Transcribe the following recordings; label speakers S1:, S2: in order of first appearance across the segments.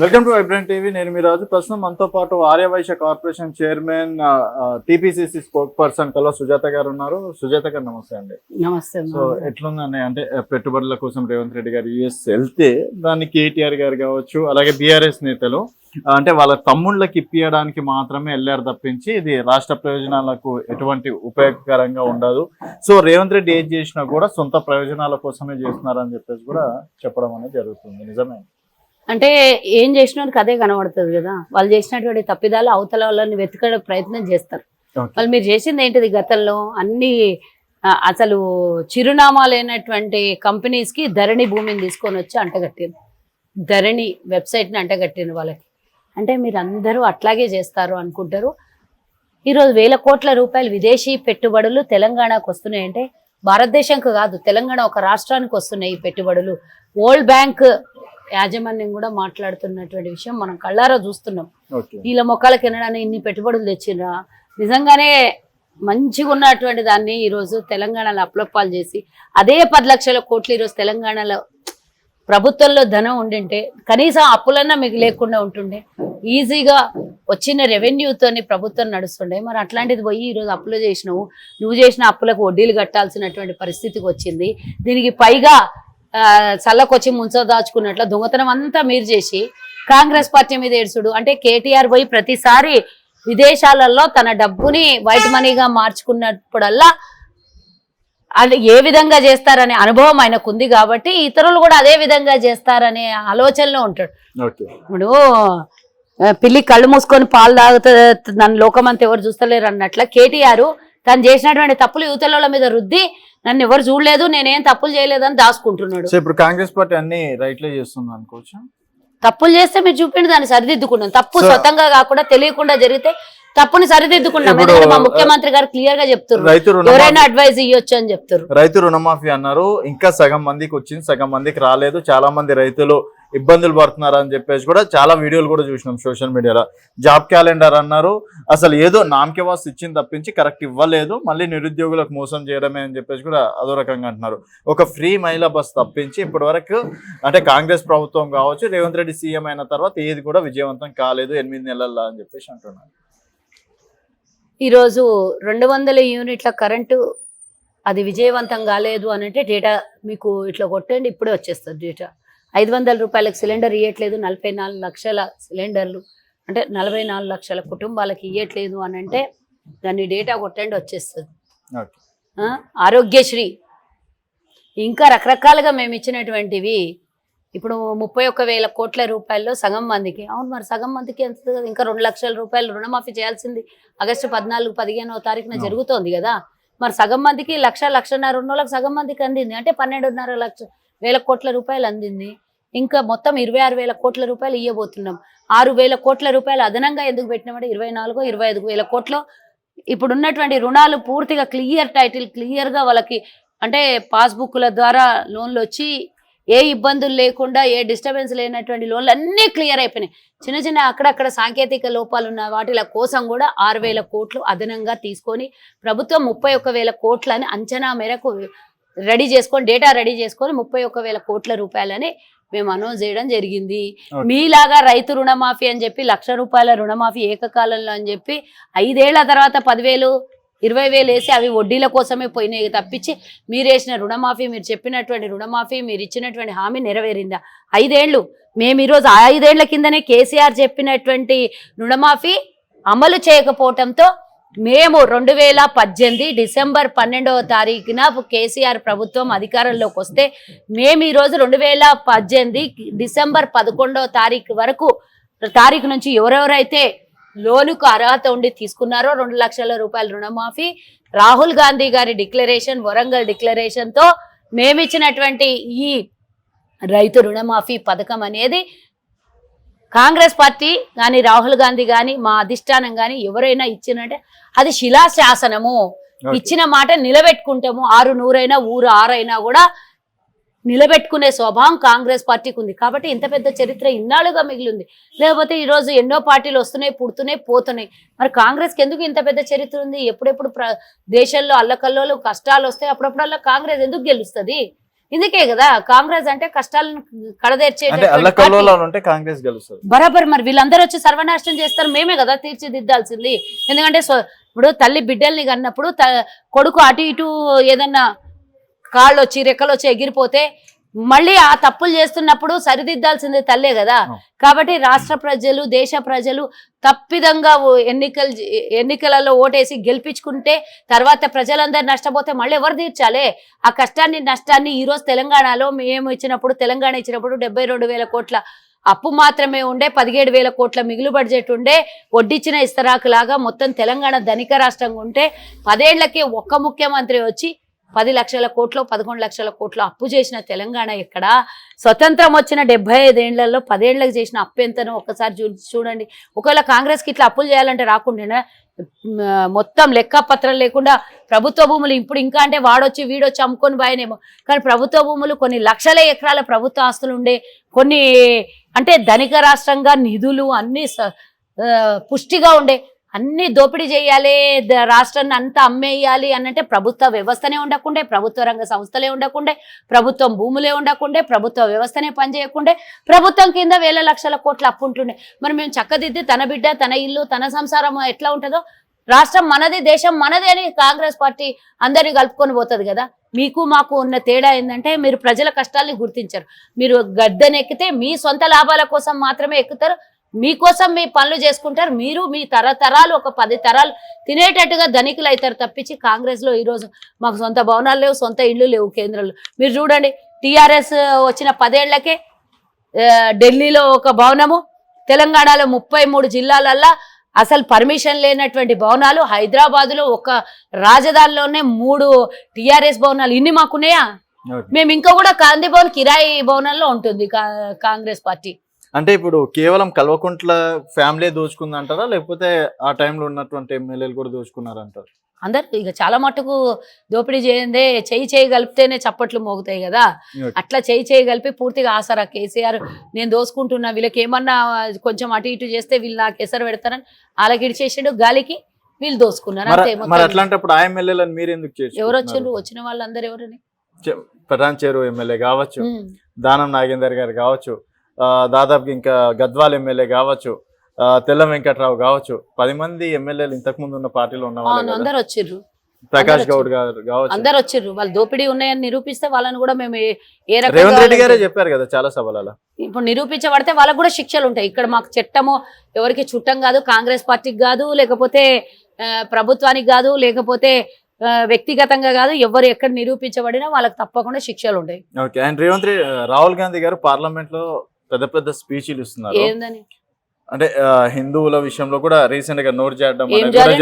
S1: Welcome to vibrant TV. నేను మీ రాజు. ప్రస్తుతం మనతో పాటు Aryavysya corporation chairman, TPCC spokesperson Kalva Sujatha garu ఉన్నారు. సుజాత గారు నమస్తే అండి.
S2: నమస్తే.
S1: సో ఎట్లుందండి, అంటే పెట్టుబడుల కోసం రేవంత్ రెడ్డి గారు యుఎస్ వెళ్తే దాన్ని కేటీఆర్ గారు కావచ్చు, అలాగే బీఆర్ఎస్ నేతలు అంటే వాళ్ళ తమ్ముళ్ళకి ఇప్పించడానికి మాత్రమే వెళ్ళారు తప్పించి ఇది రాష్ట్ర ప్రయోజనాలకు ఎటువంటి ఉపయోగకరంగా ఉండదు. సో రేవంత్ రెడ్డి ఏం చేసినా కూడా సొంత ప్రయోజనాల కోసమే చేస్తున్నారని చెప్పేసి కూడా చెప్పడం అనేది జరుగుతుంది. నిజమే
S2: అంటే ఏం చేసినోడికి అదే కనబడుతుంది కదా. వాళ్ళు చేసినటువంటి తప్పిదాలు అవతల వాళ్ళని వెతకడే ప్రయత్నం చేస్తారు. వాళ్ళు మీరు చేసింది ఏంటిది? గతంలో అన్ని అసలు చిరునామా లేనటువంటి కంపెనీస్కి ధరణి భూమిని తీసుకొని వచ్చి అంటగట్టారు. ధరణి వెబ్సైట్ని అంటగట్టారు వాళ్ళకి. అంటే మీరు అందరూ అట్లాగే చేస్తారు అనుకుంటారు. ఈరోజు 1000 కోట్ల రూపాయలు విదేశీ పెట్టుబడులు తెలంగాణకు వస్తున్నాయంటే భారతదేశంకు కాదు, తెలంగాణ ఒక రాష్ట్రానికి వస్తున్నాయి ఈ పెట్టుబడులు. వరల్డ్ బ్యాంక్ యాజమాన్యం కూడా మాట్లాడుతున్నటువంటి విషయం మనం కళ్ళారా చూస్తున్నాం. వీళ్ళ మొక్కలకి వినడానికి ఇన్ని పెట్టుబడులు తెచ్చినా నిజంగానే మంచిగా ఉన్నటువంటి దాన్ని ఈరోజు తెలంగాణలో అప్లపాలు చేసి అదే 10 లక్షల కోట్లు ఈరోజు తెలంగాణలో ప్రభుత్వంలో ధనం ఉండింటే కనీసం అప్పులన్నా మీకు లేకుండా ఉంటుండే. ఈజీగా వచ్చిన రెవెన్యూతోని ప్రభుత్వం నడుస్తుండే. మరి అట్లాంటిది పోయి ఈరోజు అప్పులు చేసినావు. నువ్వు చేసిన అప్పులకు వడ్డీలు కట్టాల్సినటువంటి పరిస్థితికి వచ్చింది. దీనికి పైగా చల్లకొచ్చి ముంచ దాచుకున్నట్ల దొంగతనం అంతా మీరు చేసి కాంగ్రెస్ పార్టీ మీద ఏడ్చుడు. అంటే కేటీఆర్ పోయి ప్రతిసారి విదేశాలలో తన డబ్బుని వైట్ మనీగా మార్చుకున్నప్పుడల్లా అది ఏ విధంగా చేస్తారనే అనుభవం ఆయనకు ఉంది కాబట్టి ఇతరులు కూడా అదే విధంగా చేస్తారనే ఆలోచనలో ఉంటాడు. ఇప్పుడు పిల్లి కళ్ళు మూసుకొని పాలు తాగుతుంది, నన్ను లోకమంతా ఎవరు చూస్తలేరు అన్నట్ల కేటీఆర్ తను చేసినటువంటి తప్పులు యువతల మీద రుద్ది నన్ను ఎవరు చూడలేదు, నేనేం తప్పులు చేయలేదని దాచుకుంటున్నాడు.
S1: ఇప్పుడు కాంగ్రెస్ పార్టీ అన్ని రైట్లే చేస్తుంది అనుకోవచ్చు.
S2: తప్పులు చేస్తే మీరు చూపిండి దాన్ని సరిదిద్దుకున్నాం. తప్పు స్వతంగా కాకుండా తెలియకుండా జరిగితే తప్పుని సరిదిద్దుకున్నాం. మా ముఖ్యమంత్రి గారు క్లియర్ గా చెప్తున్నారు, ఎవరైనా అడ్వైజ్ ఇవ్వచ్చు అని చెప్తారు.
S1: రైతు రుణమాఫీ అన్నారు, ఇంకా సగం మందికి వచ్చింది, సగం మందికి రాలేదు. చాలా మంది రైతులు ఇబ్బందులు పడుతున్నారు అని చెప్పేసి కూడా చాలా వీడియోలు కూడా చూసినాం సోషల్ మీడియాలో. జాబ్ క్యాలెండర్ అన్నారు, అసలు ఏదో నామకే వాస్తు ఇచ్చింది తప్పించి కరెక్ట్ ఇవ్వలేదు, మళ్ళీ నిరుద్యోగులకు మోసం చేయడమే అని చెప్పేసి కూడా అదో రకంగా అంటున్నారు. ఒక ఫ్రీ మహిళా బస్ తప్పించి ఇప్పటి వరకు అంటే కాంగ్రెస్ ప్రభుత్వం కావచ్చు, రేవంత్ రెడ్డి సీఎం అయిన తర్వాత ఏది కూడా విజయవంతం కాలేదు 8 నెలల్లో అని చెప్పేసి అంటున్నారు.
S2: ఈరోజు 200 యూనిట్ల కరెంటు అది విజయవంతం కాలేదు అని అంటే డేటా మీకు ఇట్లా కొట్టండి, ఇప్పుడే వచ్చేస్తుంది డేటా. 500 రూపాయలకు సిలిండర్ ఇవ్వట్లేదు, 44 లక్షల సిలిండర్లు అంటే 44 లక్షల కుటుంబాలకు ఇవ్వట్లేదు అని అంటే దాన్ని డేటా కొట్టండి వచ్చేస్తుంది. ఆరోగ్యశ్రీ ఇంకా రకరకాలుగా మేము ఇచ్చినటువంటివి ఇప్పుడు 31,000 కోట్ల రూపాయల్లో సగం మందికి. అవును, మరి సగం మందికి ఎంత? ఇంకా 2 లక్షల రూపాయలు రుణమాఫీ చేయాల్సింది ఆగస్టు 14, 15వ తారీఖున జరుగుతోంది కదా. మరి సగం మందికి 1,00,000, 1,50,000 ఉన్నోళ్ళకి సగం మందికి అందింది అంటే 12,500 కోట్ల రూపాయలు అందింది. ఇంకా మొత్తం 26,000 కోట్ల రూపాయలు ఇవ్వబోతున్నాం. 6,000 కోట్ల రూపాయలు అదనంగా ఎందుకు పెట్టినామంటే 24,000-25,000 కోట్లు ఇప్పుడున్నటువంటి రుణాలు పూర్తిగా క్లియర్ టైటిల్ క్లియర్గా వాళ్ళకి అంటే పాస్బుక్ల ద్వారా లోన్లు వచ్చి ఏ ఇబ్బందులు లేకుండా ఏ డిస్టర్బెన్స్ లేనటువంటి లోన్లు అన్నీ క్లియర్ అయిపోయినాయి. చిన్న చిన్న అక్కడక్కడ సాంకేతిక లోపాలు ఉన్న వాటిల కోసం కూడా 6,000 కోట్లు అదనంగా తీసుకొని ప్రభుత్వం 31,000 కోట్లని అంచనా మేరకు రెడీ చేసుకొని డేటా రెడీ చేసుకొని 31,000 కోట్ల రూపాయలని మేము అనౌన్స్ చేయడం జరిగింది. మీలాగా రైతు రుణమాఫీ అని చెప్పి 1,00,000 రూపాయల రుణమాఫీ ఏకకాలంలో అని చెప్పి 5 ఏళ్ల తర్వాత 10,000, 20,000 వేసి అవి వడ్డీల కోసమే పోయినాయి తప్పించి మీరు వేసిన రుణమాఫీ, మీరు చెప్పినటువంటి రుణమాఫీ, మీరు ఇచ్చినటువంటి హామీ నెరవేరిందా? 5 ఏళ్ళు మేము ఈరోజు 5 ఏళ్ల కిందనే కేసీఆర్ చెప్పినటువంటి రుణమాఫీ అమలు చేయకపోవటంతో మేము 2018 డిసెంబర్ 12వ తారీఖున కేసీఆర్ ప్రభుత్వం అధికారంలోకి వస్తే మేము ఈరోజు 2018 డిసెంబర్ 11వ తారీఖు నుంచి ఎవరెవరైతే లోనుకు అర్హత ఉండి తీసుకున్నారో 2 లక్షల రూపాయల రుణమాఫీ, రాహుల్ గాంధీ గారి డిక్లరేషన్, వరంగల్ డిక్లరేషన్తో మేమిచ్చినటువంటి ఈ రైతు రుణమాఫీ పథకం అనేది కాంగ్రెస్ పార్టీ కానీ రాహుల్ గాంధీ కానీ మా అధిష్టానం కానీ ఎవరైనా ఇచ్చినంటే అది శిలాశాసనము. ఇచ్చిన మాట నిలబెట్టుకుంటాము. 6 నూరైనా ఊరు 6 అయినా కూడా నిలబెట్టుకునే స్వభావం కాంగ్రెస్ పార్టీకి ఉంది. కాబట్టి ఇంత పెద్ద చరిత్ర ఇన్నాళ్ళుగా మిగిలింది. లేకపోతే ఈరోజు ఎన్నో పార్టీలు వస్తున్నాయి, పుడుతున్నాయి, పోతున్నాయి. మరి కాంగ్రెస్కి ఎందుకు ఇంత పెద్ద చరిత్ర ఉంది? ఎప్పుడెప్పుడు దేశంలో అల్లకల్లోలు కష్టాలు వస్తాయి, అప్పుడప్పుడల్లా కాంగ్రెస్ ఎందుకు గెలుస్తుంది? ఇందుకే కదా కాంగ్రెస్ అంటే కష్టాలను కడదేర్చే
S1: అంటే అల్లకల్లోలాలు ఉంటే కాంగ్రెస్ గెలుస్తుంది
S2: బరాబర్. మరి వీళ్ళందరూ వచ్చి సర్వనాశనం చేస్తారు, మేమే కదా తీర్చిదిద్దాల్సింది. ఎందుకంటే ఇప్పుడు తల్లి బిడ్డల్ని కన్నప్పుడు కొడుకు అటు ఇటు ఏదన్నా కాళ్ళు వచ్చి రెక్కలు వచ్చి ఎగిరిపోతే మళ్ళీ ఆ తప్పులు చేస్తున్నప్పుడు సరిదిద్దాల్సింది తల్లే కదా. కాబట్టి రాష్ట్ర ప్రజలు దేశ ప్రజలు తప్పిదంగా ఎన్నికలలో ఓటేసి గెలిపించుకుంటే తర్వాత ప్రజలందరూ నష్టపోతే మళ్ళీ ఎవరు తీర్చాలి ఆ కష్టాన్ని నష్టాన్ని? ఈ రోజు తెలంగాణలో మేము తెలంగాణ ఇచ్చినప్పుడు 72,000 కోట్ల అప్పు మాత్రమే ఉండే, 17,000 కోట్ల మిగులు బడ్జెట్ ఉండే, వడ్డిచ్చిన ఇస్తరాకు లాగా మొత్తం తెలంగాణ ధనిక రాష్ట్రంగా ఉంటే 10 ఏళ్లకే ఒక్క ముఖ్యమంత్రి వచ్చి 10 లక్షల కోట్లు 11 లక్షల కోట్లు అప్పు చేసిన తెలంగాణ ఎక్కడ? స్వతంత్రం వచ్చిన 75 ఏళ్లలో 10 ఏళ్లకు చేసిన అప్పు ఎంతనో ఒక్కసారి చూడండి. ఒకవేళ కాంగ్రెస్కి ఇట్లా అప్పులు చేయాలంటే రాకుండా మొత్తం లెక్కపత్రం లేకుండా ప్రభుత్వ భూములు ఇప్పుడు ఇంకా అంటే వాడొచ్చి వీడొచ్చి అమ్ముకొని పోయనేమో, కానీ ప్రభుత్వ భూములు కొన్ని లక్షల ఎకరాల ప్రభుత్వ ఆస్తులు ఉండే, కొన్ని అంటే ధనిక రాష్ట్రంగా నిధులు అన్ని పుష్టిగా ఉండే, అన్ని దోపిడీ చేయాలి రాష్ట్రాన్ని అంతా అమ్మేయాలి అనంటే ప్రభుత్వ వ్యవస్థనే ఉండకుండే, ప్రభుత్వ రంగ సంస్థలే ఉండకుండే, ప్రభుత్వం భూములే ఉండకుండే, ప్రభుత్వ వ్యవస్థనే పనిచేయకుండే, ప్రభుత్వం కింద వేల లక్షల కోట్ల అప్పు ఉంటుండే. మరి మేము చక్కదిద్ది తన బిడ్డ తన ఇల్లు తన సంసారం ఎట్లా ఉంటుందో, రాష్ట్రం మనది దేశం మనది అని కాంగ్రెస్ పార్టీ అందరినీ కలుపుకొని పోతుంది కదా. మీకు మాకు ఉన్న తేడా ఏంటంటే మీరు ప్రజల కష్టాల్ని గుర్తించరు. మీరు గద్దెనెక్కితే మీ సొంత లాభాల కోసం మాత్రమే ఎక్కుతారు, మీకోసం మీ పనులు చేసుకుంటారు. మీరు మీ తరతరాలు ఒక 10 తరాలు తినేటట్టుగా ధనికులు అవుతారు తప్పించి కాంగ్రెస్ లో ఈరోజు మాకు సొంత భవనాలు లేవు, సొంత ఇళ్ళు లేవు కేంద్రంలో. మీరు చూడండి టీఆర్ఎస్ వచ్చిన 10 ఏళ్లకే ఢిల్లీలో ఒక భవనము, తెలంగాణలో 33 జిల్లాలల్లో అసలు పర్మిషన్ లేనటువంటి భవనాలు, హైదరాబాద్లో ఒక రాజధానిలోనే 3 టీఆర్ఎస్ భవనాలు. ఇన్ని మాకున్నాయా? మేము ఇంకా కూడా గాంధీ భవన్ కిరాయి భవనంలో ఉంటుంది కాంగ్రెస్ పార్టీ.
S1: అంటే ఇప్పుడు కేవలం కల్వకుంట్ల ఫ్యామిలీ దోచుకుందంటారా, లేకపోతే ఆ టైంలో ఉన్నటువంటి ఎమ్మెల్యేలు కూడా దోచుకున్నారంటారు?
S2: అందరు ఇక చాలా మట్టుకు దోపిడీ చేయందే, చేయి కలిపితేనే చప్పట్లు మోగుతాయి కదా. అట్లా చేయి కలిపి పూర్తిగా ఆసరా కేసీఆర్ నేను దోసుకుంటున్నా, వీళ్ళకి ఏమన్నా కొంచెం అటు ఇటు చేస్తే వీళ్ళు నాకు ఎసరు పెడతారని వాళ్ళకి ఇడిచేసాడు, గాలికి వీళ్ళు దోసుకున్నారు అంతే.
S1: అట్లాంటప్పుడు ఆ ఎమ్మెల్యేలను మీరు ఎందుకు చేసి?
S2: ఎవరు వచ్చారు? వచ్చిన వాళ్ళందరూ ఎవరని?
S1: ప్రధాన్ చెరువు ఎమ్మెల్యే కావచ్చు, దానం నాగేందర్ గారు కావచ్చు, దాదాపు ఇంకా గద్వాల్ ఎమ్మెల్యే కావచ్చు, తెల్లం వెంకట్రావు కావచ్చు, 10 మంది ఎమ్మెల్యేలు ఇంతకు ముందు ఉన్న పార్టీలో ఉన్న వాళ్ళు
S2: అందరు వచ్చిర్రు.
S1: ప్రకాష్ గౌడ్ గారు కావచ్చు,
S2: అందరు వచ్చిర్రు. వాళ్ళు దోపిడీ ఉన్నాయని నిరూపిస్తే వాళ్ళని కూడా మేము ఏ రకంగా
S1: రేవంత్ రెడ్డి గారే చెప్పారు కదా చాలా సభలలో.
S2: ఇప్పుడు నిరూపించబడితే వాళ్ళకు కూడా శిక్షలు ఉంటాయి. ఇక్కడ మాకు చట్టము ఎవరికి చుట్టం కాదు, కాంగ్రెస్ పార్టీకి కాదు, లేకపోతే ప్రభుత్వానికి కాదు, లేకపోతే వ్యక్తిగతంగా కాదు, ఎవరు ఎక్కడ నిరూపించబడినా వాళ్ళకి తప్పకుండా శిక్షలు ఉంటాయి.
S1: ఓకే. అండ్ రాహుల్ గాంధీ గారు పార్లమెంట్ లో పెద్ద స్పీచ్లు ఇస్తున్నారు.
S2: ఏందని
S1: అంటే హిందువుల విషయంలో కూడా రీసెంట్ గా నోరు చేయడం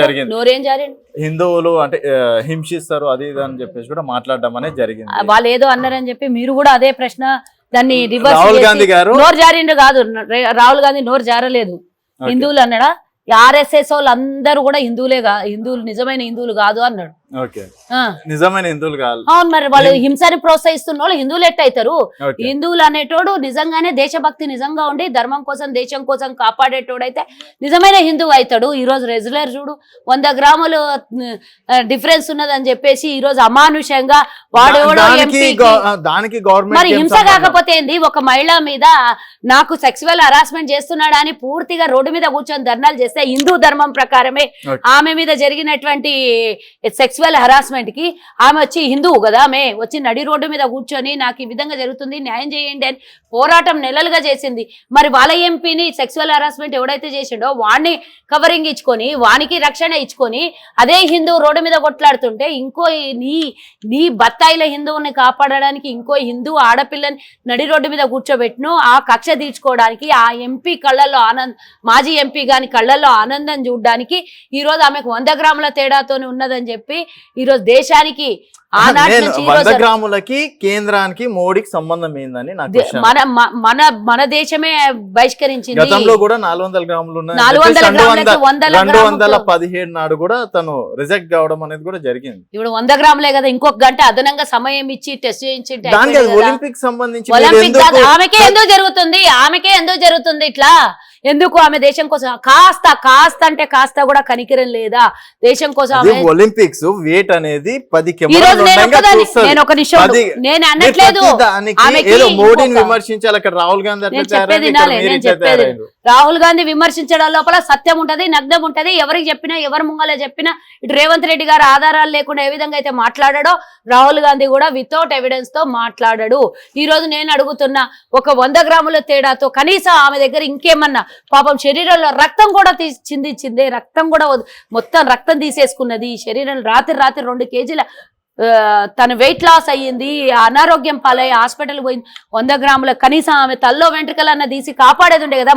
S1: జరిగింది. హిందువులు అంటే హింసిస్తారు అది ఇది అని చెప్పేసి కూడా మాట్లాడడం అనేది జరిగింది.
S2: వాళ్ళు ఏదో అన్నారని చెప్పి మీరు కూడా అదే ప్రశ్న దాన్ని
S1: రాహుల్ గాంధీ గారు
S2: నోరు జారిండు కాదు, రాహుల్ గాంధీ నోరు జారలేదు. హిందువులు అన్నాడా? ఆర్ఎస్ఎస్ వాళ్ళు అందరూ కూడా హిందువులు నిజమైన హిందువులు కాదు అన్నాడు.
S1: నిజమైన హిందువులు కాదు.
S2: అవును, మరి వాళ్ళు హింసని ప్రోత్సహిస్తున్న వాళ్ళు హిందువులు ఎట్టయితారు? హిందువులు అనేటోడు నిజంగానే దేశభక్తి నిజంగా ఉండి ధర్మం కోసం దేశం కోసం కాపాడేటోడైతే నిజమైన హిందువు అవుతాడు. ఈ రోజు రెగ్యులర్ చూడు 100 గ్రాములు డిఫరెన్స్ ఉన్నదని చెప్పేసి ఈ రోజు అమానుషంగా వాడేవాడు
S1: దానికి గవర్నమెంట్
S2: మరి హింస కాకపోతే ఏంది? ఒక మహిళ మీద నాకు సెక్సువల్ హరాస్మెంట్ చేస్తున్నాడా అని పూర్తిగా రోడ్డు మీద కూర్చొని ధర్నాలు చేస్తే హిందూ ధర్మం ప్రకారమే ఆమె మీద జరిగినటువంటి సెక్సువల్ హరాస్మెంట్ కి ఆమె వచ్చి హిందువు కదా, ఆమె వచ్చి నడి రోడ్డు మీద కూర్చొని నాకు ఈ విధంగా జరుగుతుంది న్యాయం చేయండి అని పోరాటం నెలలుగా చేసింది. మరి వాళ్ళ ఎంపీని సెక్సువల్ హరాస్మెంట్ ఎవడైతే చేసిండో వాడిని కవరింగ్ ఇచ్చుకొని వానికి రక్షణ ఇచ్చుకొని అదే హిందువు రోడ్డు మీద కొట్లాడుతుంటే ఇంకో నీ బత్తాయిల హిందువుని కాపాడడానికి ఇంకో హిందువు ఆడపిల్లని నడి రోడ్డు మీద కూర్చోబెట్టును ఆ కక్ష తీర్చుకోవడానికి ఆ ఎంపీ కళ్ళల్లో మాజీ ఎంపీ గాని కళ్ళల్లో ఆనందం చూడడానికి ఈ రోజు ఆమెకు 100 గ్రాముల తేడాతోనే ఉన్నదని చెప్పి ఈ రోజు దేశానికి
S1: 100 గ్రాములకి కేంద్రానికి మోడీకి సంబంధం ఏందని
S2: మన దేశమే బహిష్కరించింది.
S1: గతంలో కూడా 400 గ్రాములు 217 నాడు కూడా తను రిజెక్ట్ కావడం అనేది కూడా జరిగింది.
S2: ఇప్పుడు 100 గ్రాములే కదా, ఇంకొక గంట అదనంగా సమయం ఇచ్చి టెస్ట్ చేయించి
S1: ఒలింపిక్ సంబంధించి
S2: ఆమెకే ఎందుకు జరుగుతుంది ఇట్లా? ఎందుకు ఆమె దేశం కోసం కాస్త అంటే కాస్త కూడా కనికరం లేదా దేశం కోసం ఆమె
S1: ఒలింపిక్స్ వెయిట్ అనేది 10
S2: ఈ రోజు నేను ఒక నిమిషం నేను అనట్లేదు
S1: మోడీని విమర్శించాలి అక్కడ రాహుల్ గాంధీ
S2: నేను చెప్పేది రాహుల్ గాంధీ విమర్శించడం లోపల సత్యం ఉంటది నగ్నం ఉంటది ఎవరికి చెప్పినా ఎవరు ముంగలే చెప్పినా ఇటు రేవంత్ రెడ్డి గారు ఆధారాలు లేకుండా ఏ విధంగా అయితే మాట్లాడాడో రాహుల్ గాంధీ కూడా వితౌట్ ఎవిడెన్స్ తో మాట్లాడాడు. ఈ రోజు నేను అడుగుతున్నా ఒక 100 గ్రాముల తేడాతో కనీసం ఆమె దగ్గర ఇంకేమన్నా పాపం శరీరంలో రక్తం కూడా చిందించింది రక్తం కూడా మొత్తం రక్తం తీసేసుకున్నది శరీరం రాత్రి 2 కేజీల తన వెయిట్ లాస్ అయ్యింది అనారోగ్యం పాలై హాస్పిటల్ పోయింది 100 గ్రాముల కనీసం ఆమె తల్లో వెంట్రుకలన్న తీసి కాపాడేది ఉండే కదా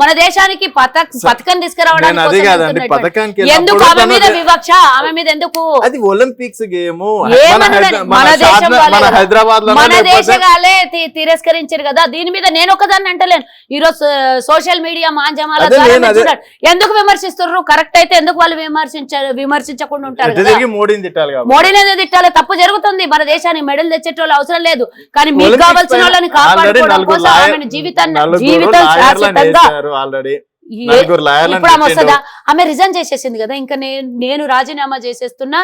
S2: మన దేశానికి పథకం తీసుకురావడానికి ఎందుకు ఆమె మీద వివక్ష ఆమె మీద ఎందుకు
S1: అది ఒలింపిక్స్ గేమ్
S2: మన దేశగాలే తిరస్కరించారు కదా దీని మీద నేను ఒకదాన్ని అంటలేను. ఈ రోజు సోషల్ మీడియా మాధ్యమాల ద్వారా ఎందుకు విమర్శిస్తున్నారు కరెక్ట్ అయితే ఎందుకు వాళ్ళు విమర్శించకుండా ఉంటారు మోడీని తిట్టాలి తప్పు జరుగుతుంది మన దేశానికి మెడల్ తెచ్చేటోళ్ళు అవసరం లేదు కానీ మీకు కావాల్సిన వాళ్ళని కాపాడుకోవడం కోసం ఆమె జీవితం శాశ్వతంగా ఇప్పుడు ఆమె వస్తుందా ఆమె రిజైన్ చేసేసింది కదా ఇంకా నేను రాజీనామా చేసేస్తున్నా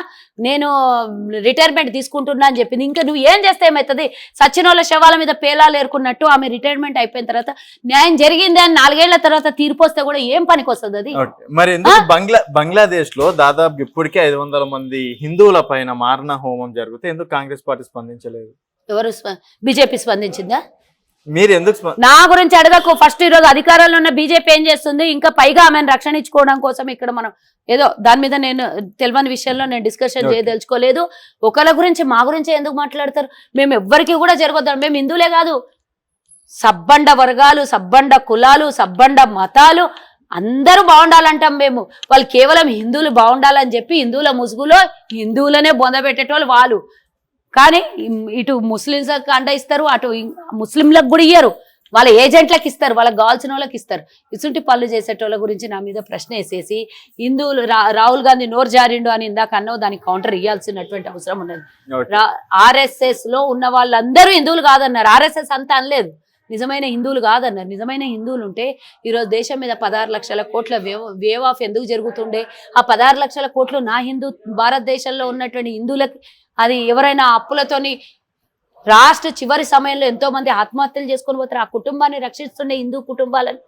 S2: నేను రిటైర్మెంట్ తీసుకుంటున్నా అని చెప్పింది. ఇంకా నువ్వు ఏం చేస్తే ఏమవుతుంది సచినోళ్ళ శవాల మీద పేలాలు ఏరుకున్నట్టు ఆమె రిటైర్మెంట్ అయిపోయిన తర్వాత న్యాయం జరిగింది అని 4 ఏళ్ల తర్వాత తీర్పు వస్తే కూడా ఏం పనికి వస్తుంది అది.
S1: మరి బంగ్లాదేశ్ లో దాదాపు ఇప్పటికే 500 మంది హిందువుల పైన మారణ హోమం జరిగితే ఎందుకు కాంగ్రెస్ పార్టీ స్పందించలేదు?
S2: ఎవరు బీజేపీ స్పందించిందా?
S1: మీరు ఎందుకు
S2: నా గురించి అడగకు ఫస్ట్. ఈ రోజు అధికారంలో ఉన్న బీజేపీ ఏం చేస్తుంది ఇంకా పైగా ఆమెను రక్షణ ఇచ్చుకోవడం కోసం ఇక్కడ మనం ఏదో దాని మీద నేను తెలియని విషయంలో నేను డిస్కషన్ చేయదలుచుకోలేదు. ఒకళ్ళ గురించి మా గురించి ఎందుకు మాట్లాడతారు? మేము ఎవ్వరికి కూడా జరగొద్దాం. మేము హిందువులే కాదు సబ్బండ వర్గాలు సబ్బండ కులాలు సబ్బండ మతాలు అందరూ బాగుండాలంటాం మేము. వాళ్ళు కేవలం హిందువులు బాగుండాలని చెప్పి హిందువుల ముసుగులో హిందువులనే బొందబెట్టేటోళ్ళు వాళ్ళు. కానీ ఇటు ముస్లింలకు అండ ఇస్తారు అటు ముస్లింలకు కూడా ఇయ్యరు వాళ్ళ ఏజెంట్లకు ఇస్తారు వాళ్ళకి కావాల్సిన వాళ్ళకి ఇస్తారు. ఇసుంటి పనులు చేసేటోళ్ళ గురించి నా మీద ప్రశ్న వేసేసి హిందువులు రాహుల్ గాంధీ నోరు జారిండు అని ఇందాక అన్నావు దానికి కౌంటర్ ఇవ్వాల్సినటువంటి అవసరం ఉన్నది. ఆర్ఎస్ఎస్ లో ఉన్న వాళ్ళందరూ హిందువులు కాదన్నారు ఆర్ఎస్ఎస్ అంతా అనలేదు నిజమైన హిందువులు కాదన్నారు. నిజమైన హిందువులు ఉంటే ఈరోజు దేశం మీద 16 లక్షల కోట్ల వేవ్ ఆఫ్ ఎందుకు జరుగుతుండే? ఆ 16 లక్షల కోట్లు నా భారతదేశంలో ఉన్నటువంటి హిందువులకి అది ఎవరైనా అప్పులతోని రాష్ట్ర చివరి సమయంలో ఎంతో మంది ఆత్మహత్యలు చేసుకొని పోతారు. ఆ కుటుంబాన్ని రక్షిస్తుండే హిందూ కుటుంబాలను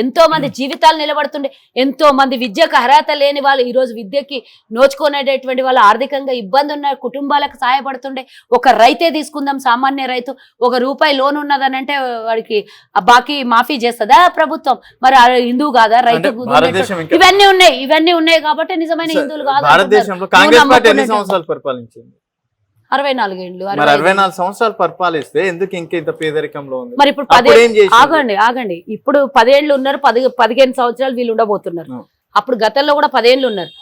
S2: ఎంతో మంది జీవితాలు నిలబడుతుండే ఎంతో మంది విద్యకు అర్హత లేని వాళ్ళు ఈ రోజు విద్యకి నోచుకునేటటువంటి వాళ్ళు ఆర్థికంగా ఇబ్బంది ఉన్న కుటుంబాలకు సహాయపడుతుండే. ఒక రైతే తీసుకుందాం సామాన్య రైతు ₹1 లోన్ ఉన్నదని అంటే వాడికి ఆ బాకీ మాఫీ చేస్తుందా ప్రభుత్వం? మరి హిందువు కాదా రైతు? ఇవన్నీ ఉన్నాయి కాబట్టి నిజమైన హిందువులు కాదు. 64 ఏళ్ళు
S1: 64 సంవత్సరాలు పరిపాలిస్తే ఎందుకు ఇంత పేదరికంలో ఉంది?
S2: మరి ఇప్పుడు ఆగండి ఇప్పుడు 10 ఏళ్ళు ఉన్నారు 15 సంవత్సరాలు వీళ్ళు ఉండబోతున్నారు. అప్పుడు గతంలో కూడా 10 ఏళ్ళు ఉన్నారు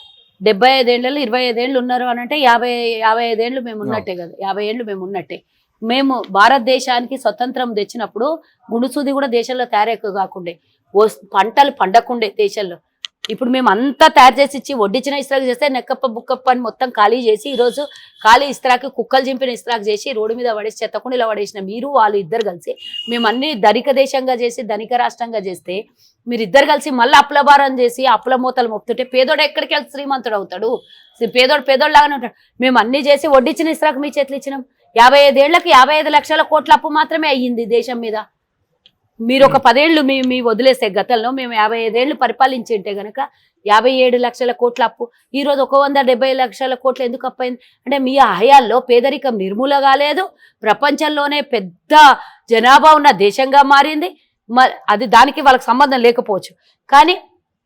S2: 75 ఏళ్ళలో 25 ఏళ్ళు ఉన్నారు అని అంటే 55 ఏళ్ళు మేము ఉన్నట్టే కదా 50 ఏళ్ళు మేము ఉన్నట్టే. మేము భారతదేశానికి స్వతంత్రం తెచ్చినప్పుడు గుణసూది కూడా దేశంలో తయారెక్కు కాకుండే పంటలు పండకుండే దేశంలో. ఇప్పుడు మేము అంతా తయారు చేసి ఇచ్చి వడ్డించిన ఇస్త్రాకు చేస్తే నెక్కప్ప బుక్కప్ప అని మొత్తం ఖాళీ చేసి ఈరోజు ఖాళీ ఇస్త్రాకి కుక్కలు చింపిన ఇస్త్రాకు చేసి రోడ్డు మీద పడేసి చెత్తకుండా ఇలా పడేసిన మీరు వాళ్ళు ఇద్దరు కలిసి మేము అన్ని ధనిక దేశంగా చేసి ధనిక రాష్ట్రంగా చేస్తే మీరిద్దరు కలిసి మళ్ళీ అప్పులభారం చేసి అప్పుల మూతలు మొక్కుతుంటే పేదోడు ఎక్కడికి వెళ్ళి శ్రీమంతుడు అవుతాడు? పేదోడు లాగానే ఉంటాడు. మేము అన్ని చేసి వడ్డించిన ఇస్త్రాకు మీ చేతులు ఇచ్చినాం. 55 ఏళ్లకి 55 లక్షల కోట్ల అప్పు మాత్రమే అయ్యింది దేశం మీద. మీరు ఒక 10 ఏళ్ళు మీ వదిలేసే గతంలో మేము 55 ఏళ్ళు పరిపాలించి ఉంటే గనక 57 లక్షల కోట్ల అప్పు ఈ రోజు 170 లక్షల కోట్లు ఎందుకు అప్పైంది అంటే మీ హయాల్లో పేదరికం నిర్మూల కాలేదు. ప్రపంచంలోనే పెద్ద జనాభా ఉన్న దేశంగా మారింది. అది దానికి వాళ్ళకి సంబంధం లేకపోవచ్చు కానీ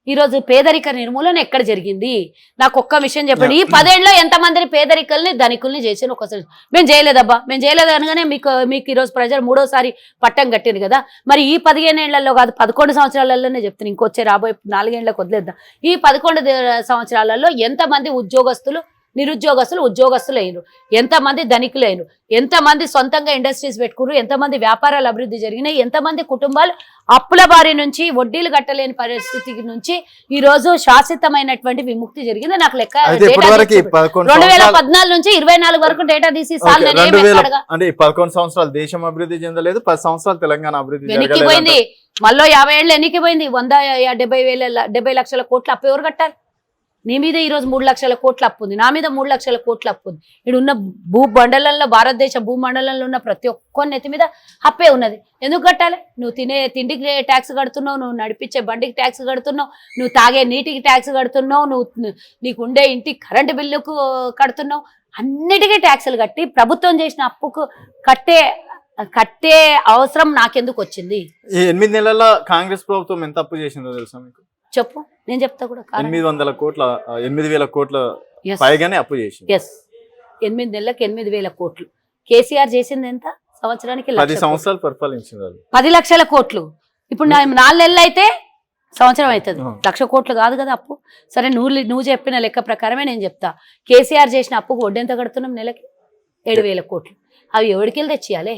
S2: ఈరోజు పేదరిక నిర్మూలన ఎక్కడ జరిగింది? నాకు ఒక్క విషయం చెప్పండి. ఈ 10 ఏళ్ళలో ఎంతమందిని పేదరికల్ని ధనికుల్ని చేసిన ఒకసారి మేము చేయలేదబ్బా మేము చేయలేదు అనగానే మీకు ఈరోజు ప్రజలు 3వసారి పట్టం కట్టింది కదా. మరి ఈ 15 ఏళ్లలో కాదు 11 సంవత్సరాలలోనే చెప్తాను ఇంకొచ్చే రాబోయే 4 ఏళ్ళకి వదిలేద్దాం. ఈ 11 సంవత్సరాలలో ఎంతమంది ఉద్యోగస్తులు నిరుద్యోగస్తులు ఉద్యోగస్తులు అయినరు, ఎంతమంది ధనికులు అయినరు, ఎంతమంది సొంతంగా ఇండస్ట్రీస్ పెట్టుకున్నారు, ఎంతమంది వ్యాపారాలు అభివృద్ధి జరిగినాయి, ఎంతమంది కుటుంబాలు అప్పుల బారి నుంచి వడ్డీలు కట్టలేని పరిస్థితి నుంచి ఈ రోజు శాశ్వతమైనటువంటి విముక్తి జరిగింది. నాకు లెక్క 2014 నుంచి 24 వరకు డేటా తీసి
S1: అంటే 11 సంవత్సరాలు దేశం అభివృద్ధి చెందలేదు, 10 సంవత్సరాలు తెలంగాణ అభివృద్ధి
S2: వెనక్కిపోయింది. మళ్ళీ 50 ఏళ్ళు ఎన్నికిపోయింది. 170 లక్షల కోట్ల అప్పు ఎవరు కట్టాలి? నీ మీద ఈరోజు 3 లక్షల కోట్ల అప్పు ఉంది, నా మీద 3 లక్షల కోట్ల అప్పు ఉంది. ఇక్కడ ఉన్న భూమండలంలో, భారతదేశ భూమండలంలో ఉన్న ప్రతి ఒక్కరి నెత్తి మీద అప్పే ఉన్నది. ఎందుకు కట్టాలి? నువ్వు తినే తిండికి ట్యాక్స్ కడుతున్నావు, నువ్వు నడిపించే బండికి ట్యాక్స్ కడుతున్నావు, నువ్వు తాగే నీటికి ట్యాక్స్ కడుతున్నావు, నీకు ఉండే ఇంటికి కరెంటు బిల్లుకు కడుతున్నావు, అన్నిటికీ ట్యాక్సులు కట్టి ప్రభుత్వం చేసిన అప్పుకు కట్టే అవసరం నాకెందుకు వచ్చింది?
S1: ఈ 8 నెలల కాంగ్రెస్ ప్రభుత్వం ఎంత అప్పు చేసిందో తెలుసా మీకు?
S2: చెప్పు, నేను చెప్తా కూడా.
S1: 800 కోట్ల 8,000 కోట్ల పైగానే అప్పు చేసింది.
S2: 8 నెలలకు 8,000 కోట్లు. కేసీఆర్ చేసింది ఎంత? సంవత్సరానికి
S1: 10 సంవత్సరాలు పరిపాలించింది.
S2: 10 లక్షల కోట్లు. ఇప్పుడు 4 నెలలు అయితే సంవత్సరం అవుతుంది. 1,00,000 కోట్లు కాదు కదా అప్పు. సరే, నువ్వు చెప్పిన లెక్క ప్రకారమే నేను చెప్తా. కేసీఆర్ చేసిన అప్పుకు వడ్డీ ఎంత కడుతున్నాం? నెలకి 7,000 కోట్లు. అవి ఎవరికెళ్ళి తెచ్చియాలే?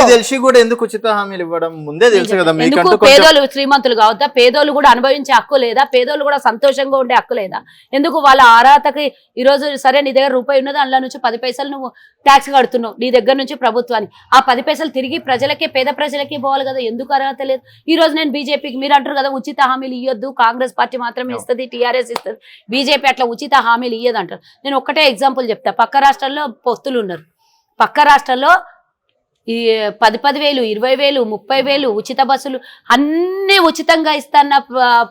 S1: తెలిసి కూడా ఎందుకు ఉచిత హామీలు ఇవ్వడం? ముందే తెలుసు కదా.
S2: పేదోళ్ళు శ్రీమంతులు కావద్దా? పేదోళ్ళు కూడా అనుభవించే హక్కు లేదా? పేదోళ్ళు కూడా సంతోషంగా ఉండే హక్కు లేదా? ఎందుకు వాళ్ళ అర్హతకి ఈ రోజు సరే నీ దగ్గర రూపాయి ఉన్నది, అందులో నుంచి 10 పైసలు నువ్వు ట్యాక్స్ కడుతున్నావు నీ దగ్గర నుంచి ప్రభుత్వానికి. ఆ 10 పైసలు తిరిగి ప్రజలకే, పేద ప్రజలకే పోవాలి కదా. ఎందుకు అర్హత లేదు? ఈ రోజు నేను బీజేపీకి, మీరు అంటారు కదా ఉచిత హామీలు ఇవ్వద్దు, కాంగ్రెస్ పార్టీ మాత్రమే ఇస్తుంది, టీఆర్ఎస్ ఇస్తుంది, బీజేపీ అట్లా ఉచిత హామీలు ఇవ్వదు అంటారు. నేను ఒక్కటే ఎగ్జాంపుల్ చెప్తా. పక్క రాష్ట్రాల్లో పొత్తులు ఉన్నారు. పక్క రాష్ట్రాల్లో ఈ 10,000, 20,000, 30,000 ఉచిత బస్సులు అన్ని ఉచితంగా ఇస్తాన్న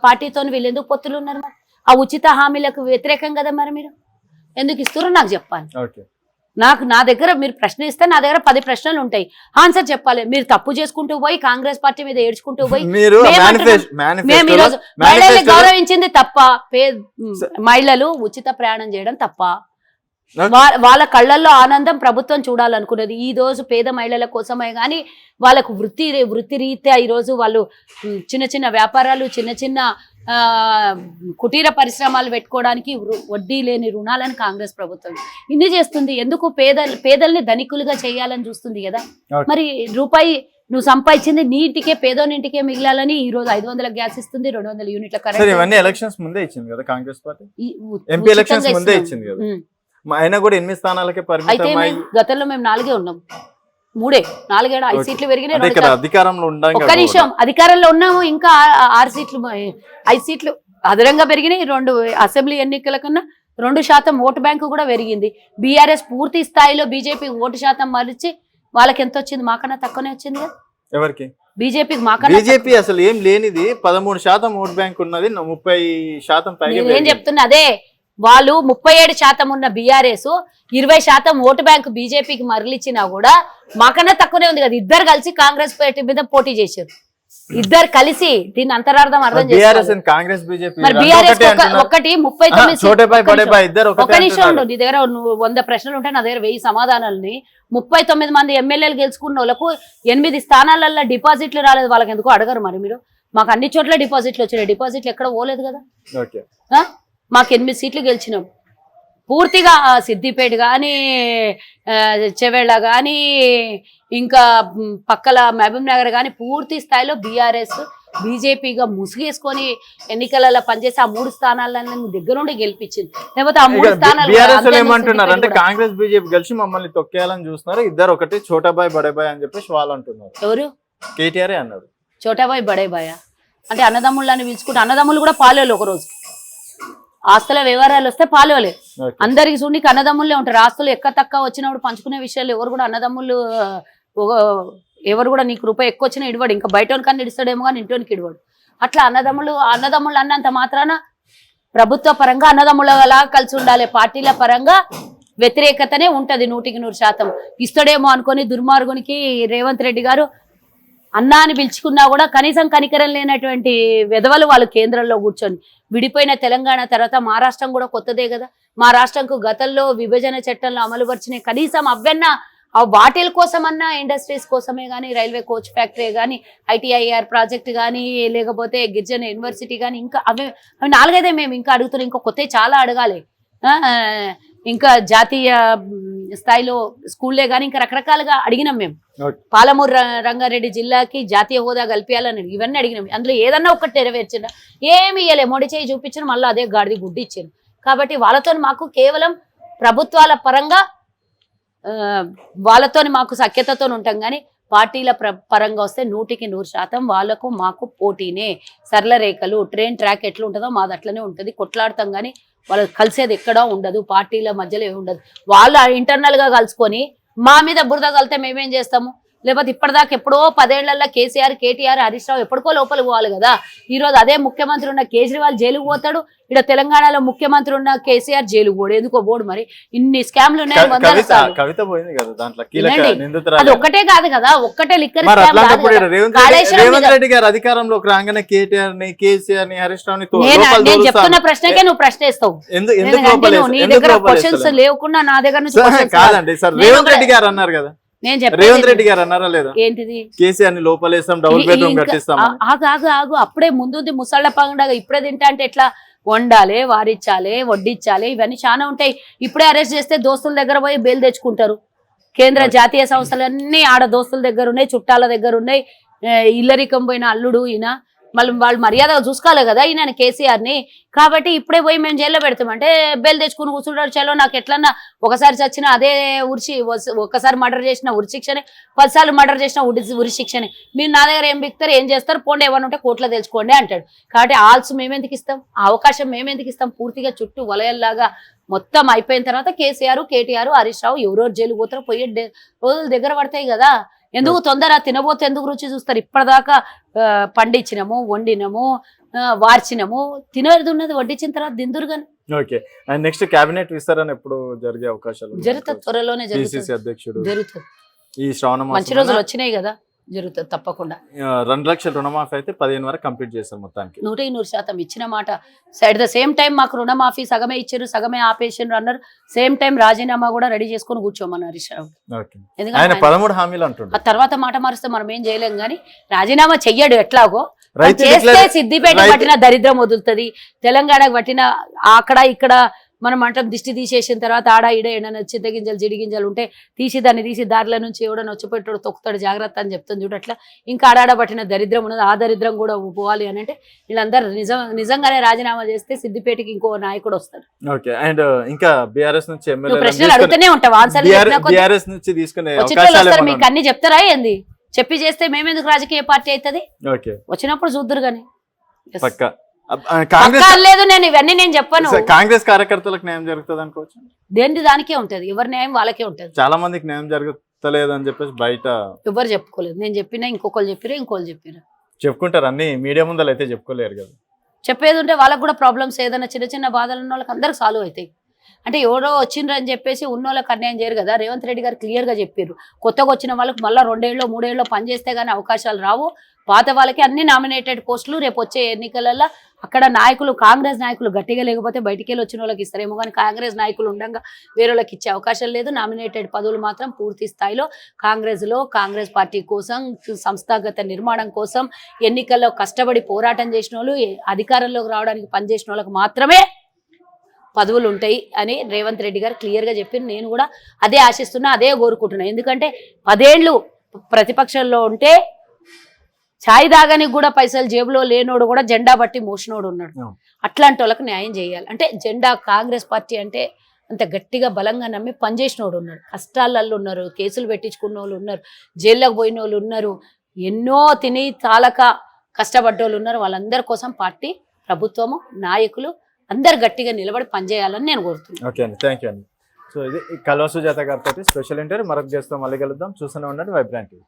S2: పార్టీతో వీళ్ళు ఎందుకు పొత్తులు ఉన్నారు? మరి ఆ ఉచిత హామీలకు వ్యతిరేకం కదా. మరి మీరు ఎందుకు ఇస్తున్నారు నాకు చెప్పాలి. నా దగ్గర మీరు ప్రశ్న ఇస్తే నా దగ్గర 10 ప్రశ్నలు ఉంటాయి, ఆన్సర్ చెప్పాలి. మీరు తప్పు చేసుకుంటూ పోయి కాంగ్రెస్ పార్టీ మీద ఏడ్చుకుంటూ పోయి మేము ఈరోజు మహిళల్ని గౌరవించింది తప్ప, మహిళలు ఉచిత ప్రయాణం చేయడం తప్ప? వాళ్ళ కళ్ళల్లో ఆనందం ప్రభుత్వం చూడాలనుకున్నది. ఈ రోజు పేద మహిళల కోసమే కానీ వాళ్ళకు వృత్తి రీత్యా ఈరోజు వాళ్ళు చిన్న చిన్న వ్యాపారాలు, చిన్న చిన్న కుటీర పరిశ్రమలు పెట్టుకోవడానికి వడ్డీ లేని రుణాలను కాంగ్రెస్ ప్రభుత్వం ఇన్ని చేస్తుంది. ఎందుకు? పేదల్ని ధనికులుగా చేయాలని చూస్తుంది కదా. మరి రూపాయి నువ్వు సంపాదించింది నీటికే, పేదోనింటికే మిగిలాలని ఈ రోజు 500 గ్యాస్ ఇస్తుంది, 200 యూనిట్ల కరెంట్.
S1: ఎలక్షన్స్ ముందే ఇచ్చింది కదా కాంగ్రెస్ పార్టీ. ఎంపీ ఎలక్షన్స్ ముందే ఇచ్చింది కదా. అయినా కూడా 8 స్థానాలకే పరిమితం.
S2: గతంలో మేము 4 ఉన్నాం, 3, 4, 5 సీట్లు పెరిగినాయి.
S1: అధికారంలో
S2: ఒక్క నిమిషం, అధికారంలో ఉన్నాము. ఇంకా 6 సీట్లు, 5 సీట్లు అదనంగా పెరిగినాయి. 2 అసెంబ్లీ ఎన్నికల కన్నా 2% ఓటు బ్యాంకు కూడా పెరిగింది. బీఆర్ఎస్ పూర్తి స్థాయిలో బీజేపీ ఓటు శాతం మరిచి వాళ్ళకి ఎంత వచ్చింది? మాకన్నా తక్కువనే వచ్చింది కదా.
S1: ఎవరికి?
S2: బీజేపీకి. మాకన్నా
S1: బీజేపీ అసలు ఏం లేనిది 13% ఓటు బ్యాంక్ ఉన్నది, 30% పైగా.
S2: ఏం చెప్తున్నా అదే. వాళ్ళు 37% ఉన్న బీఆర్ఎస్ 20% ఓటు బ్యాంకు బీజేపీకి మరలిచ్చినా కూడా మాకన్నా తక్కువనే ఉంది కదా. ఇద్దరు కలిసి కాంగ్రెస్ పార్టీ మీద పోటీ చేశారు. ఇద్దరు కలిసి దీని అంతరార్థం అర్థం చేశారు. మరి బీఆర్ఎస్ ఒకటి 39. ఒక నిమిషం ఉండు, నీ దగ్గర 100 ప్రశ్నలు ఉంటాయి, నా దగ్గర 1000 సమాధానాలని. 39 మంది ఎమ్మెల్యేలు గెలుచుకున్న వాళ్ళకు 8 స్థానాలలో డిపాజిట్లు రాలేదు. వాళ్ళకి ఎందుకు అడగరు? మరి మీరు మాకు అన్ని చోట్ల డిపాజిట్లు వచ్చినాయి, డిపాజిట్లు ఎక్కడ పోలేదు కదా. మాకు 8 సీట్లు గెలిచినాం. పూర్తిగా సిద్దిపేట కానీ, చెవెళ్ళ కానీ, ఇంకా పక్కల మహబూబ్ నగర్ కానీ పూర్తి స్థాయిలో బీఆర్ఎస్ బీజేపీగా ముసుగేసుకొని ఎన్నికలలో పనిచేసి ఆ 3 స్థానాలను దగ్గరుండి గెలిపించింది. లేకపోతే ఆ 3 స్థానాలు
S1: ఏమంటున్నారు అంటే కాంగ్రెస్ బీజేపీ కలిసి మమ్మల్ని తొక్కేయాలని చూస్తున్నారు. ఇద్దరు ఒకటి చోటాబాయ్ బడేబాయ్ అని చెప్పేసి వాళ్ళు అంటున్నారు.
S2: ఎవరు?
S1: కేటీఆర్ అన్నాడు.
S2: చోటాబాయ్ బడేబాయ్ అంటే అన్నదమ్ముళ్ళని పిలుచుకుంటే, అన్నదమ్ములు కూడా పాలేలు ఒక రోజు. ఆస్తుల వ్యవహారాలు వస్తే పాలోలే. అందరికి చూడనికి అన్నదమ్ములే ఉంటారు. ఆస్తులు ఎక్క తక్కువ వచ్చినప్పుడు పంచుకునే విషయాలు ఎవరు కూడా అన్నదమ్ములు, ఎవరు కూడా నీకు రూపాయి ఎక్కువ వచ్చినా ఇడవాడు. ఇంకా బయట కన్నా ఇస్తాడేమో కానీ ఇంటోనికి ఇడవాడు. అట్లా అన్నదమ్ములు అన్నంత మాత్రాన ప్రభుత్వ పరంగా అన్నదమ్ములలా కలిసి ఉండాలి. పార్టీల పరంగా వ్యతిరేకతనే ఉంటది 100%. ఇస్తాడేమో అనుకొని దుర్మార్గునికి రేవంత్ రెడ్డి గారు అన్నా అని పిలుచుకున్నా కూడా కనీసం కనికరం లేనటువంటి వెధవలు వాళ్ళు కేంద్రంలో కూర్చొని. విడిపోయిన తెలంగాణ తర్వాత మా రాష్ట్రం కూడా కొత్తదే కదా. మా రాష్ట్రంకు గతంలో విభజన చట్టంలో అమలుపరిచిన కనీసం ఆ వాటిల కోసమన్నా ఇండస్ట్రీస్ కోసమే కానీ, రైల్వే కోచ్ ఫ్యాక్టరీ కానీ, ITIR ప్రాజెక్ట్ కానీ, లేకపోతే గిరిజన యూనివర్సిటీ కానీ, ఇంకా అవి 4-5 మేము ఇంకా అడుగుతున్నాం. ఇంకా కొత్త చాలా అడగాలి. ఇంకా జాతీయ స్థాయిలో స్కూల్లే కానీ ఇంకా రకరకాలుగా అడిగినాం మేము. పాలమూరు రంగారెడ్డి జిల్లాకి జాతీయ హోదా కల్పించాలని ఇవన్నీ అడిగినాం. అందులో ఏదన్నా ఒకటి నెరవేర్చిన ఏమి ఇయ్యలే, మొడి చేయి చూపించిన మళ్ళీ అదే గాడిది గుడ్డి ఇచ్చారు. కాబట్టి వాళ్ళతో మాకు కేవలం ప్రభుత్వాల పరంగా వాళ్ళతో మాకు సఖ్యతతో ఉంటాం కానీ పార్టీల పరంగా వస్తే 100% వాళ్ళకు మాకు పోటీనే. సరళ రేఖలు, ట్రైన్ ట్రాక్ ఎట్లా ఉంటుందో మాది అట్లనే ఉంటుంది. కొట్లాడతాం కానీ వాళ్ళు కలిసేది ఎక్కడా ఉండదు, పార్టీల మధ్యలో ఏమి ఉండదు. వాళ్ళు ఇంటర్నల్ గా కలుసుకొని మా మీద బురద కలితే మేమేం చేస్తాము? లేకపోతే ఇప్పటిదాకా ఎప్పుడో 10 ఏళ్లలో కేసీఆర్, కేటీఆర్, హరీష్ రావు ఎప్పటికో లోపలికి పోవాలి కదా. ఈ రోజు అదే ముఖ్యమంత్రి ఉన్న కేజ్రీవాల్ జైలుకు పోతాడు, ఇక్కడ తెలంగాణలో ముఖ్యమంత్రి ఉన్న కేసీఆర్ జైలుకు పోడు. ఎందుకో పోడు మరి? ఇన్ని స్కామ్లు ఉన్నాయి. అది ఒక్కటే కాదు కదా, ఒక్కటే లిక్కర్
S1: రేవంత్ రెడ్డి గారు అధికారంలోకి రాగానే కేటీఆర్ ని, కేసీఆర్ ని, హరీష్ రావు ని
S2: నేను చెప్తున్న ప్రశ్నకే నువ్వు ప్రశ్న ఇస్తావు. నీ దగ్గర క్వశ్చన్స్ లేకుండా నా దగ్గర నుంచి
S1: కాదండి సార్. రేవంత్ రెడ్డి గారు అన్నారు కదా, రేవంత్ రెడ్డి గారు అన్నారా లేదా?
S2: ఏంటిది?
S1: కేసీఆర్ ని లోపలేస్తాం, డబుల్ బెడ్రూమ్ కట్టిస్తాం.
S2: ఆగు అప్పుడే ముందు ముసళ్ళ పండుగ ఇప్పుడే తింటా అంటే ఎట్లా? వండాలి, వారిచ్చాలి, వడ్డిచ్చాలి, ఇవన్నీ చాలా ఉంటాయి. ఇప్పుడే అరెస్ట్ చేస్తే దోస్తుల దగ్గర పోయి బెయిల్ తెచ్చుకుంటారు. కేంద్ర జాతీయ సంస్థలన్నీ ఆడ దోస్తుల దగ్గర ఉన్నాయి, చుట్టాల దగ్గర ఉన్నాయి. ఇల్లరికం పోయిన అల్లుడు ఈయన, మళ్ళీ వాళ్ళు మర్యాదగా చూసుకోవాలి కదా ఈయన కేసీఆర్ ని. కాబట్టి ఇప్పుడే పోయి మేము జైల్లో పెడతామంటే బెయిల్ తెచ్చుకుని కూర్చుంటాడు. చలో నాకు ఎట్లన్నా ఒకసారి చచ్చిన అదే ఒక్కసారి మర్డర్ చేసిన ఉరి శిక్షనే, 10 సార్లు మర్డర్ చేసిన ఉరి శిక్షనే. మీరు నా దగ్గర ఏం బిక్తారు, ఏం చేస్తారు, పోండి ఏమన్నా ఉంటే కోర్టులో తెలుసుకోండి అంటాడు. కాబట్టి ఆల్స్ మేమెందుకు ఇస్తాం, ఆ అవకాశం మేమెందుకు ఇస్తాం? పూర్తిగా చుట్టూ వలయల్లాగా మొత్తం అయిపోయిన తర్వాత కేసీఆర్, కేటీఆర్, హరీష్ రావు ఎవరెవరు జైలు పోతారో పోయే రోజులు దగ్గర పడతాయి కదా. ఎందుకు తొందర? తినబోతే ఎందుకు రుచి చూస్తారు? ఇప్పటిదాకా పండించినము, వండినము, వార్చినము, తినేది ఉన్నది వడ్డించిన తర్వాత దిందురు కానీ.
S1: ఓకే, నెక్స్ట్ కేబినెట్ విస్తరణ ఎప్పుడు జరిగే అవకాశాలు?
S2: జరుగుతుంది, త్వరలోనే జరుగుతుంది.
S1: అధ్యక్షుడు
S2: జరుగుతుంది.
S1: ఈ శ్రావణ
S2: మంచి రోజులు వచ్చినాయి కదా, జరుగుతుంది తప్పకుండా.
S1: 2 లక్షల రుణమాఫీ అయితే 15 వరకు కంప్లీట్ చేస్తారు మొత్తానికి.
S2: 100% ఇచ్చిన మాట. అట్ ద సేమ్ టైం మాకు రుణమాఫీ సగమే ఇచ్చారు, సగమే ఆపేసారు అన్నారు. సేమ్ టైం రాజీనామా కూడా రెడీ చేసుకుని కూర్చోమన్నారు హరీష్ రావు.
S1: ఆయన 13 హామీలు అంటున్నారు.
S2: ఆ తర్వాత మాట మారిస్తే మనం ఏం చేయలేం కానీ రాజీనామా చెయ్యడు. ఎట్లాగో చేస్తే సిద్దిపేట పట్టిన దరిద్రం వదులుతుంది, తెలంగాణకు పట్టిన అక్కడ ఇక్కడ మనం అంటాం దిష్టి తీసేసిన తర్వాత ఆడ ఈడ ఏడైనా చింతగింజలు జిడిగింజలు ఉంటే దాన్ని తీసి దారిలో నుంచి ఎవడన్నా వచ్చిపెట్టాడు తొక్కుతాడు జాగ్రత్త అని చెప్తుంది చూడు. అట్లా ఇంకా ఆడాడ పట్టిన దరిద్రం ఉన్నది, ఆ దరిద్రం కూడా పోవాలి అని అంటే వీళ్ళందరూ నిజంగానే రాజీనామా చేస్తే సిద్దిపేటకి ఇంకో నాయకుడు వస్తారు.
S1: ఓకే, అండ్ ఇంకా బీఆర్ఎస్ నుంచి
S2: ప్రశ్నలు అడుగుతూనే ఉంటావు, ఆన్సర్ వస్తారు. మీకు అన్ని చెప్తారా ఏంది? చెప్పి చేస్తే మేమెందుకు రాజకీయ పార్టీ అవుతుంది? వచ్చినప్పుడు చూద్దరు కానీ లేదు. నేను ఇవన్నీ నేను చెప్పాను.
S1: కాంగ్రెస్ కార్యకర్తలకు న్యాయం జరుగుతుంది అనుకోవచ్చు.
S2: దేని దానికే ఉంటది, ఎవరి న్యాయం వాళ్ళకే ఉంటది.
S1: చాలా మందికి న్యాయం జరుగుతలేదు అని చెప్పేసి బయట
S2: ఎవరు చెప్పుకోలేదు. నేను చెప్పినా ఇంకొకరు చెప్పిరా, ఇంకోళ్ళు చెప్పిరా
S1: చెప్పుకుంటారు. అన్ని మీడియా ముందర అయితే చెప్పుకోలేరు కదా.
S2: చెప్పేది ఉంటే వాళ్ళకి కూడా ప్రాబ్లమ్స్ ఏదైనా చిన్న చిన్న బాధలు ఉన్న వాళ్ళకి అందరికి సాల్వ్ అవుతాయి. అంటే ఎవరో వచ్చిండ్రు అని చెప్పేసి ఉన్న వాళ్ళకి అన్యాయం చేయరు కదా. రేవంత్ రెడ్డి గారు క్లియర్ గా చెప్పారు, కొత్తగా వచ్చిన వాళ్ళకి మళ్ళీ 2 ఏళ్ళు 3 ఏళ్ళు పనిచేస్తే గానీ అవకాశాలు రావు. పాత వాళ్ళకి అన్ని నామినేటెడ్ పోస్టులు రేపు వచ్చే ఎన్నికలలో అక్కడ నాయకులు, కాంగ్రెస్ నాయకులు గట్టిగా లేకపోతే బయటికి వెళ్ళి వచ్చిన వాళ్ళకి ఇస్తారేమో కానీ కాంగ్రెస్ నాయకులు ఉండగా వేరే వాళ్ళకి ఇచ్చే అవకాశం లేదు. నామినేటెడ్ పదవులు మాత్రం పూర్తి స్థాయిలో కాంగ్రెస్ పార్టీ కోసం, సంస్థాగత నిర్మాణం కోసం, ఎన్నికల్లో కష్టపడి పోరాటం చేసిన వాళ్ళు, అధికారంలోకి రావడానికి పనిచేసిన వాళ్ళకి మాత్రమే పదవులు ఉంటాయి అని రేవంత్ రెడ్డి గారు క్లియర్ గా చెప్పి నేను కూడా అదే ఆశిస్తున్నా, అదే కోరుకుంటున్నా. ఎందుకంటే 10 ఏళ్ళు ప్రతిపక్షంలో ఉంటే ఛాయ్ దాగానికి కూడా పైసలు జేబులో లేనోడు కూడా జెండా బట్టి మోసినోడు ఉన్నాడు. అట్లాంటి వాళ్ళకి న్యాయం చేయాలి. అంటే జెండా కాంగ్రెస్ పార్టీ అంటే అంత గట్టిగా బలంగా నమ్మి పనిచేసినోడు ఉన్నాడు. కష్టాలలో ఉన్నారు, కేసులు పెట్టించుకున్న వాళ్ళు ఉన్నారు, జైల్లోకి పోయిన వాళ్ళు ఉన్నారు, ఎన్నో తిని తాలక కష్టపడ్డోళ్ళు ఉన్నారు. వాళ్ళందరి కోసం పార్టీ, ప్రభుత్వము, నాయకులు అందరు గట్టిగా నిలబడి పనిచేయాలని నేను కోరుతున్నాను.
S1: ఓకే అండి, థ్యాంక్ యూ అండి. సో ఇది కల్వ సుజాత గారితో స్పెషల్ ఇంటర్వ్యూ. మరొక చేస్తాం, మళ్ళీ కలుద్దాం. చూస్తూనే ఉండండి వైబ్రాంట్ టీవీ.